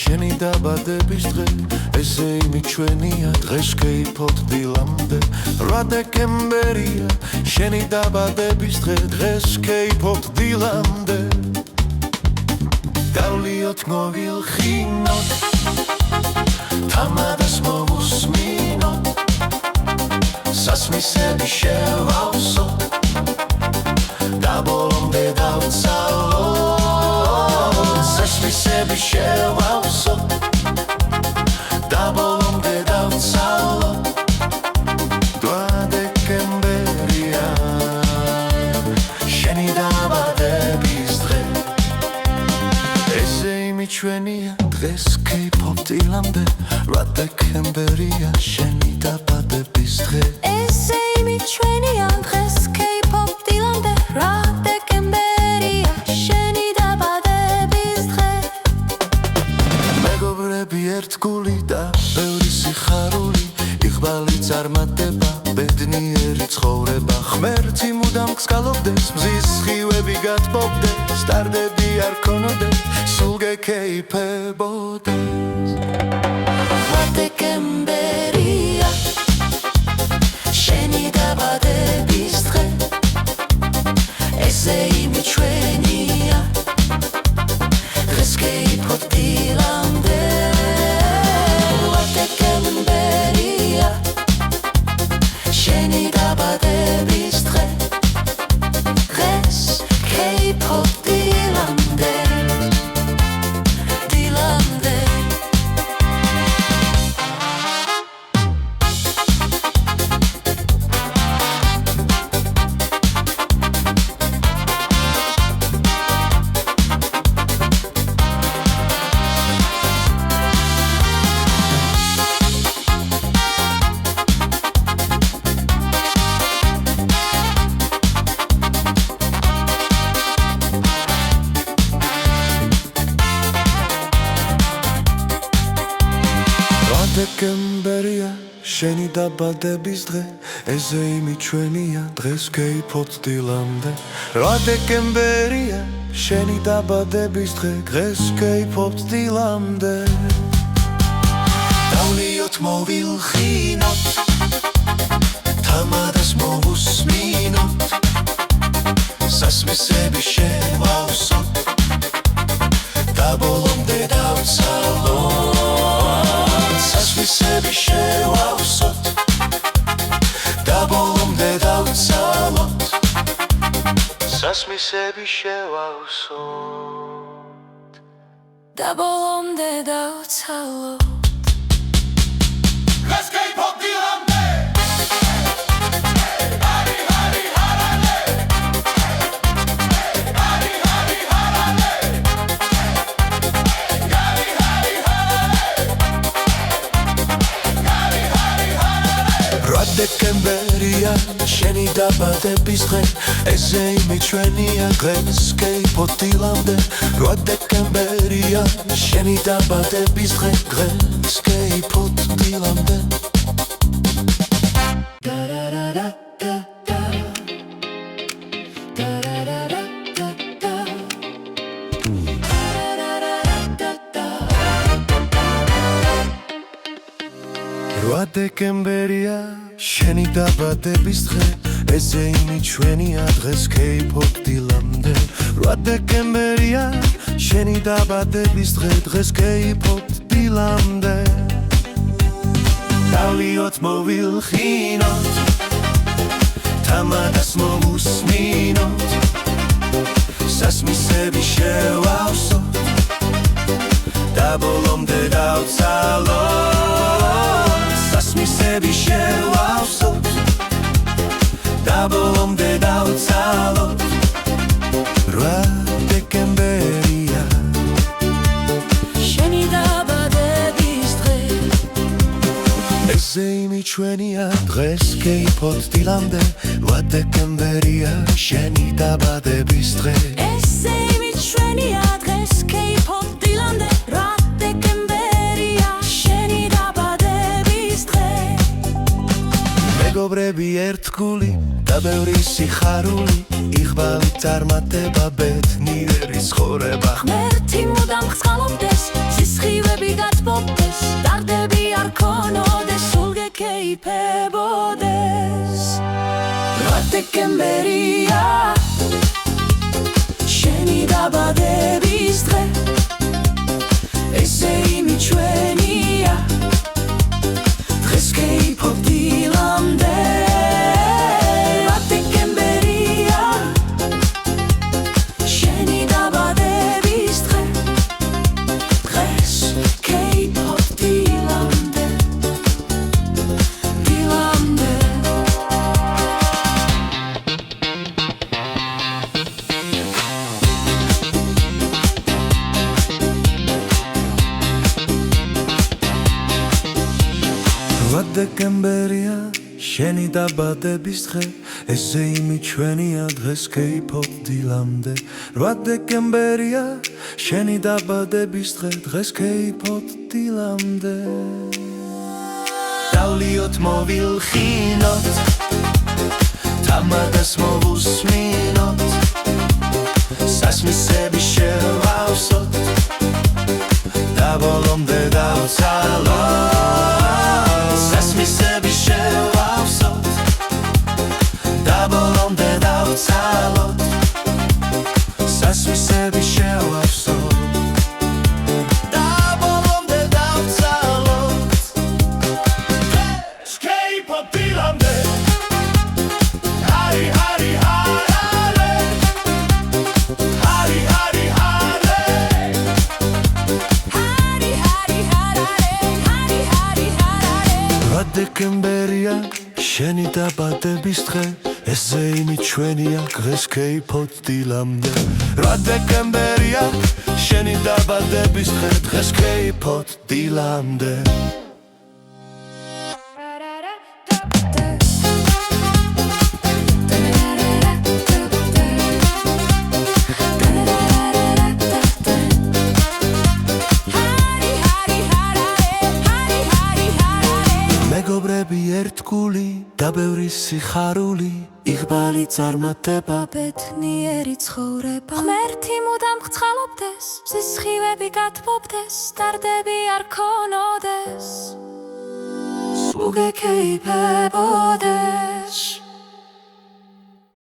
შენი დაბადების დღე ესე იმიჩვენია დღეს გეიფოთ დილამდე 8 დეკემბერია შენი დაბადების დღე დღეს გეიფოთ დილამდე გავლიოთ მოვილხინოთ თამადას მოვუსმინოთ სასმისები შევავსოთ და ბოლომდე დავცალოთ სასმისები შევავსოთ და ბოლომდე დავცალოთ 8 დეკემბერია შენი დაბადების დღე ესე იმიჩვენია დღეს გეიფოთ დილამდე 8 დეკემბერია შენი დაბადების დღე ესე იმიჩვენია დღეს გეიფოთ დილამდე 8 დეკემბერია შენი დაბადების დღე მეგობრები ერთგული და ბევრი სიხარული იღბალი წარმატება ბედნიერი ცხოვრება ღმერთი მუდამ გსკალობდეს მზის სხივები გათბობდეს სტარდები არ ქონოდეს სულ გეკეიფებოდეს 8 დეკემბერია შენი დაბადების დღე ესე იმიჩვენია დღეს გეიფოთ დილამდე 8 დეკემბერია შენი დაბადების დღე დღეს გეიფოთ დილამდე დილამდე დეკემბერია შენი დაბადების დღე ესე იმიჩვენია დღეს გეიფოთ დილამდე 8 დეკემბერია შენი დაბადების დღე დღეს გეიფოთ დილამდე დავლიოთ მოვილხინოთ თამადას მოვუსმინოთ სასმისები შევავსოთ და ბოლომდე დავცალოთ სასმისები შევავსოთ და ბოლომდე დავცალოთ სასმისები შევავსოთ და ბოლომდე დავცალოთ Let's get pop დილამდე დეკემბერია შენი დაბადების დღე ესე იმიჩვენია დღეს გეიფოთ დილამდე 8 დეკემბერია შენი დაბადების დღე დღეს გეიფოთ დილამდე დეკემბერია შენი დაბადების დღე ესე იმიჩვენია დღეს გეიფოთ დილამდე 8 დეკემბერია შენი დაბადების დღე დღეს გეიფოთ დილამდე დავლიოთ მოვილხინოთ თამადას მოვუსმინოთ სასმისები შევავსოთ და ბოლომდე დავცალოთ სასმისები შევავსოთ და ბოლომდე დავცალოთ 8 დეკემბერია შენი დაბადების დღე ესე იმიჩვენია დღეს გეიფოთ დილამდე 8 დეკემბერია შენი დაბადების დღე ესე იმიჩვენია დღეს გეიფოთ დილამდე 8 დეკემბერია შენი დაბადების დღე მეგობრები ერთგული და ბევრი სიხარული იღბალი წარმატება ბედნიერი ცხოვრება ღმერთი მუდამ გსკალობდეს სისხლივები დეკემბერია შენი დაბადების დღე ესე იმიჩვენია დღეს K-pop დილამდე რა დეკემბერია შენი დაბადების დღე დღეს K-pop დილამდე დილამდე რა დეკემბერია შენი დაბადების დღე ესე იმიჩვენია დღეს K-pop დილამდე რა დეკემბერია შენი დაბადების დღე დღეს K-pop დილამდე დავლიოთ მოვილხინოთ თამადას მოვუსმინოთ სასმისები შევავსოთ და ბოლომდე დავცალოთ სასმისები შევავსოთ და ბოლომდე დავცალოთ სასმისები შევავსოთ და ბოლომდე დავცალოთ K-pop დილამდე ჰარი ჰარი ჰარე ჰარი ჰარი ჰარე ჰარი ჰარი ჰარი რა დეკემბერია შენი დაბადების დღე ესე იმიჩვენია დღეს K-pop დილამდე რა დეკემბერია შენი დაბადების დღე დღეს K-pop დილამდე მეგობრები ერთგული და ბევრი სიხარული იღბალი წარმატება ბედნიერი ცხოვრება ღმერთი მუდამ გწყალობდეს სისხლები გათბობდეს სტარდები არ ქონოდეს სულ გეკეიფებოდეს